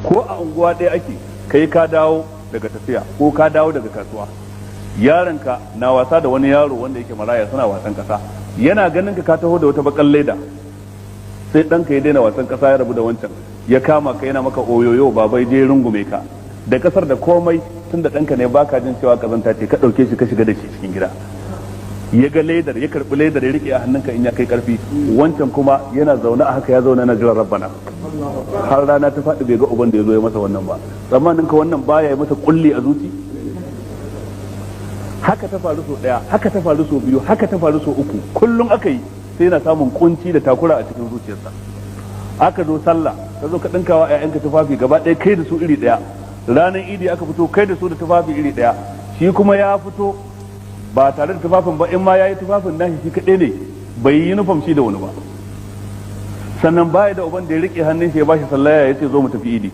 ko a unguwa ɗaya ake kai ka dawo daga tafiya ko ka dawo daga kasuwa, yaronka na wasa da wani yaro wanda yake maraya suna wasan kasa, yana ganin ka taho da wata bakan leda, sai ɗanka ya daina wasan kasa ya rabu da wancan, ya kama ka yana maka oyoyo babai je rungume ka da kasar da komai, tun da ɗanka ne baka jin cewa kazanta ce ka ɗauke shi ka shiga da shi cikin gida, ya ga ledar ya karɓi ledar ya rike a hannunka in ya kai karfi, wancan kuma yana zaune a haka ya zaune na jiran rabbana har rana ta faɗi bai ga uban da ya zo ya masa wannan ba, tsammanin ka wannan baya ya masa kulli a zuci. Haka ta faru sau ɗaya, haka ta faru sau biyu, haka ta faru sau uku, kullum aka yi sai yana samun kunci da takura a cikin zuciyarsa. Aka zo sallah ka zo ka ɗinkawa ƴaƴanka tufafi gaba ɗaya kai da su iri ɗaya, ranar idi aka fito kai da su da tufafi iri ɗaya, shi kuma ya fito ba tare da tufafin ba, in ma ya yi tufafin nashi shi kaɗai ne bai yi nufam shi da wani ba, sannan baya da uban da ya riƙe hannun shi ya bashi sallaya ya ce zo mu tafi idi.